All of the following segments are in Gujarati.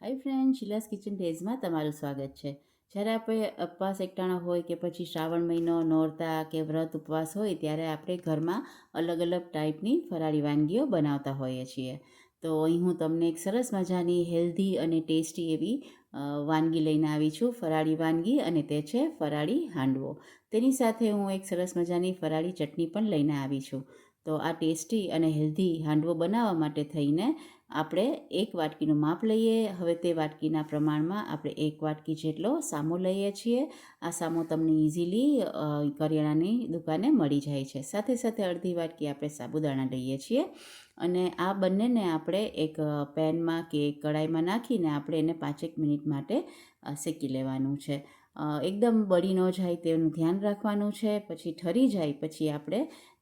હાય ફ્રેન્ડ, શીલાસ કિચન ડેઝમાં તમારું સ્વાગત છે. જ્યારે આપણે ઉપવાસ એકટાણા હોય કે પછી શ્રાવણ મહિનો, નોરતા કે વ્રત ઉપવાસ હોય ત્યારે આપણે ઘરમાં અલગ અલગ ટાઈપની ફરાળી વાનગીઓ બનાવતા હોઈએ છીએ. તો અહીં હું તમને એક સરસ મજાની હેલ્ધી અને ટેસ્ટી એવી વાનગી લઈને આવી છું, ફરાળી વાનગી, અને તે છે ફરાળી હાંડવો. તેની સાથે હું એક સરસ મજાની ફરાળી ચટણી પણ લઈને આવી છું. તો આ ટેસ્ટી અને હેલ્ધી હાંડવો બનાવવા માટે થઈને આપણે એક વાટકીનું માપ લઈએ. હવે તે વાટકીના પ્રમાણમાં આપણે એક વાટકી જેટલો સામો લઈએ છીએ. આ સામો તમને ઇઝીલી કરિયાણાની દુકાને મળી જાય છે. સાથે સાથે અડધી વાટકી આપણે સાબુદાણા લઈએ છીએ અને આ બંનેને આપણે એક પેનમાં કે કડાઈમાં નાખીને આપણે એને 5 મિનિટ માટે શેકી લેવાનું છે. એકદમ બળી ન જાય તેનું ધ્યાન રાખવાનું છે. પછી ઠરી જાય પછી આપણે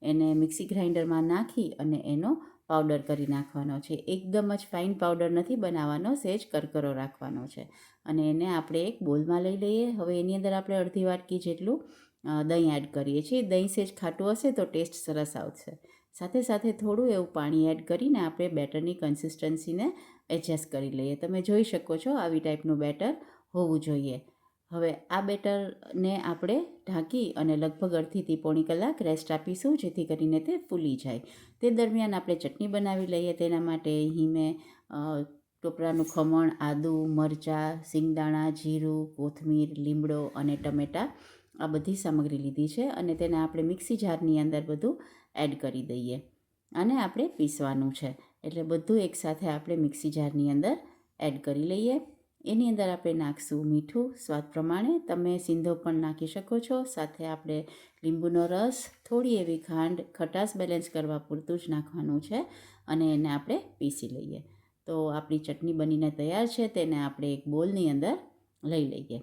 એને મિક્સી ગ્રાઇન્ડરમાં નાખી અને એનો પાવડર કરી નાખવાનો છે. એકદમ જ ફાઇન પાવડર નથી બનાવવાનો, સહેજ કરકરો રાખવાનો છે. અને એને આપણે એક બોલમાં લઈ લઈએ. હવે એની અંદર આપણે અડધી વાટકી જેટલું દહીં એડ કરીએ છીએ. દહીં સહેજ ખાટું હશે તો ટેસ્ટ સરસ આવશે. સાથે સાથે થોડું એવું પાણી એડ કરીને આપણે બેટરની કન્સિસ્ટન્સીને એડજસ્ટ કરી લઈએ. તમે જોઈ શકો છો આવી ટાઈપનું બેટર હોવું જોઈએ. હવે આ બેટરને આપણે ઢાંકી અને લગભગ અડધીથી પોણી કલાક રેસ્ટ આપીશું, જેથી કરીને તે ફૂલી જાય. તે દરમિયાન આપણે ચટણી બનાવી લઈએ. તેના માટે અહીં મેં ટોપરાનું ખમણ, આદું, મરચાં, સિંગદાણા, જીરું, કોથમીર, લીમડો અને ટમેટાં આ બધી સામગ્રી લીધી છે અને તેને આપણે મિક્સી જારની અંદર બધું એડ કરી દઈએ. આને આપણે પીસવાનું છે એટલે બધું એકસાથે આપણે મિક્સી જારની અંદર એડ કરી લઈએ. એની અંદર આપણે નાખીશું મીઠું સ્વાદ પ્રમાણે. તમે સિંધો પણ નાખી શકો છો. સાથે આપણે લીંબુનો રસ, થોડી એવી ખાંડ, ખટાશ બેલેન્સ કરવા પૂરતું જ નાખવાનું છે અને એને આપણે પીસી લઈએ. તો આપણી ચટણી બનીને તૈયાર છે. તેને આપણે એક બોલની અંદર લઈ લઈએ.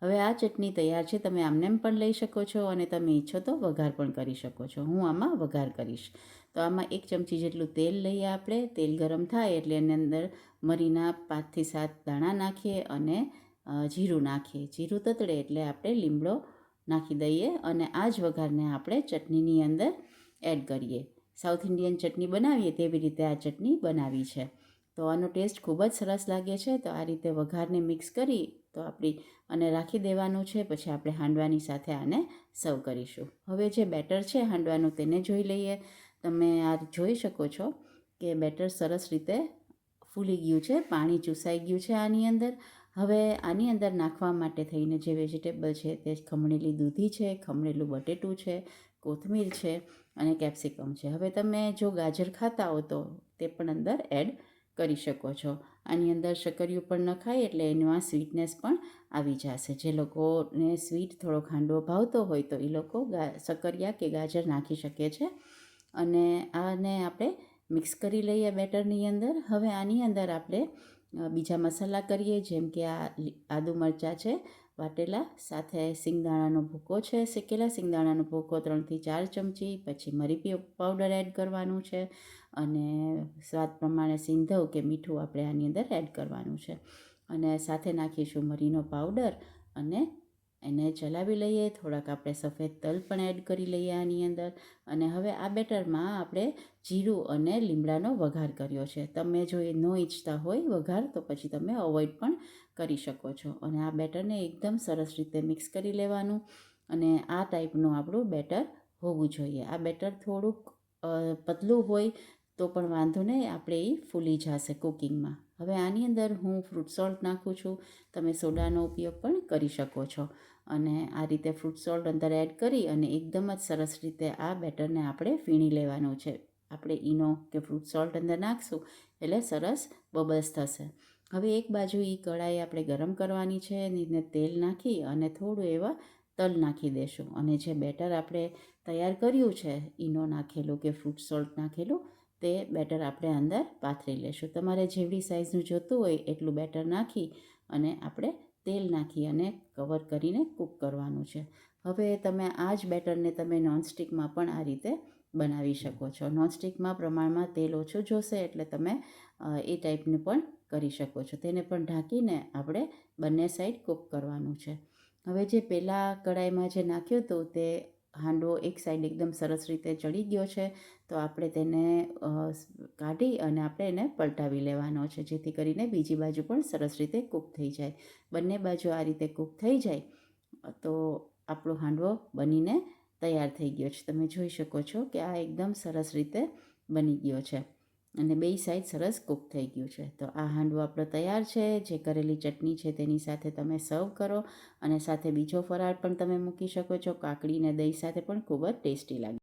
હવે આ ચટણી તૈયાર છે. તમે આમનેમ પણ લઈ શકો છો અને તમે ઈચ્છો તો વઘાર પણ કરી શકો છો. હું આમાં વઘાર કરીશ. તો આમાં 1 ચમચી જેટલું તેલ લઈએ આપણે. તેલ ગરમ થાય એટલે એની અંદર મરીના 5 થી 7 દાણા નાખીએ અને જીરું નાખીએ. જીરું તતડે એટલે આપણે લીમડો નાખી દઈએ અને આ જ વઘારને આપણે ચટણીની અંદર એડ કરીએ. સાઉથ ઇન્ડિયન ચટણી બનાવીએ તેવી રીતે આ ચટણી બનાવી છે. તો આનો ટેસ્ટ ખૂબ જ સરસ લાગે છે. તો આ રીતે વઘારને મિક્સ કરી તો આપણી અને રાખી દેવાનું છે. પછી આપણે હાંડવાની સાથે આને સર્વ કરીશું. હવે જે બેટર છે હાંડવાનું તેને જોઈ લઈએ. તમે આ જોઈ શકો છો કે બેટર સરસ રીતે ફૂલી ગયું છે, પાણી ચૂસાઈ ગયું છે આની અંદર. હવે આની અંદર નાખવા માટે થઈને જે વેજીટેબલ છે તે ખમણેલી દૂધી છે, ખમણેલું બટેટું છે, કોથમીર છે અને કેપ્સિકમ છે. હવે તમે જો ગાજર ખાતા હો તો તે પણ અંદર એડ કરી શકો છો. આની અંદર શક્કરિયું પણ ન ખાય એટલે એમાં સ્વીટનેસ પણ આવી જશે. જે લોકોને સ્વીટ થોડો હાંડવો ભાવતો હોય તો એ લોકો શક્કરિયા કે ગાજર નાખી શકે છે. અને આને આપણે મિક્સ કરી લઈએ બેટરની અંદર. હવે આની અંદર આપણે બીજા મસાલા કરીએ, જેમ કે આ આદુ મરચાં છે વાટેલા, સાથે સિંગદાણાનો ભૂકો છે, શેકેલા સિંગદાણાનો ભૂકો 3 થી 4 ચમચી, પછી મરી પાવડર એડ કરવાનું છે અને સ્વાદ પ્રમાણે સિંધવ કે મીઠું આપણે આની અંદર એડ કરવાનું છે અને સાથે નાખીશું મરીનો પાવડર અને એને ચલાવી લઈએ. થોડાક આપણે સફેદ તલ પણ એડ કરી લઈએ આની અંદર. અને હવે આ બેટરમાં આપણે જીરું અને લીમડાનો વઘાર કર્યો છે. તમે જો એ ન ઈચ્છતા હોય વઘાર તો પછી તમે અવોઇડ પણ કરી શકો છો. અને આ બેટરને એકદમ સરસ રીતે મિક્સ કરી લેવાનું અને આ ટાઈપનું આપણું બેટર હોવું જોઈએ. આ બેટર થોડુંક પતલું હોય તો પણ વાંધો નહીં, આપણે એ ફૂલી જશે કુકિંગમાં. હવે આની અંદર હું ફ્રૂટ સોલ્ટ નાખું છું. તમે સોડાનો ઉપયોગ પણ કરી શકો છો. અને આ રીતે ફ્રૂટ સોલ્ટ અંદર એડ કરી અને એકદમ જ સરસ રીતે આ બેટરને આપણે ફીણી લેવાનું છે. આપણે ઈનો કે ફ્રૂટ સોલ્ટ અંદર નાખશું એટલે સરસ બબલ્સ થશે. હવે એક બાજુ એ કઢાઈ આપણે ગરમ કરવાની છે. એને તેલ નાખી અને થોડું એવા તલ નાખી દેશું અને જે બેટર આપણે તૈયાર કર્યું છે ઈનો નાખેલું કે ફ્રૂટ સોલ્ટ નાખેલું, તે બેટર આપણે અંદર પાથરી લેશું. તમારે જેવડી સાઇઝનું જોતું હોય એટલું બેટર નાખી અને આપણે તેલ નાખી અને કવર કરીને કૂક કરવાનું છે. હવે તમે આ જ બેટરને તમે નોનસ્ટિકમાં પણ આ રીતે બનાવી શકો છો. નોનસ્ટિકમાં પ્રમાણમાં તેલ ઓછું જોશે એટલે તમે એ ટાઈપનું પણ કરી શકો છો. તેને પણ ઢાંકીને આપણે બંને સાઈડ કૂક કરવાનું છે. હવે જે પહેલાં કઢાઈમાં જે નાખ્યું હતું તે હાંડવો એક સાઈડ એકદમ સરસ રીતે ચડી ગયો છે, તો આપણે તેને કાઢી અને આપણે એને પલટાવી લેવાનો છે, જેથી કરીને બીજી બાજુ પણ સરસ રીતે કૂક થઈ જાય. બંને બાજુ આ રીતે કૂક થઈ જાય તો આપણો હાંડવો બનીને તૈયાર થઈ ગયો છે. તમે જોઈ શકો છો કે આ એકદમ સરસ રીતે બની ગયો છે અને બેય સાઈડ સરસ કૂક થઈ ગયું છે. તો આ હાંડવો આપણો તૈયાર છે. જે કરેલી ચટણી છે તેની સાથે તમે સર્વ કરો અને સાથે બીજો ફરાળ પણ તમે મૂકી શકો છો. કાકડી અને દહીં સાથે પણ ખૂબ જ ટેસ્ટી લાગે.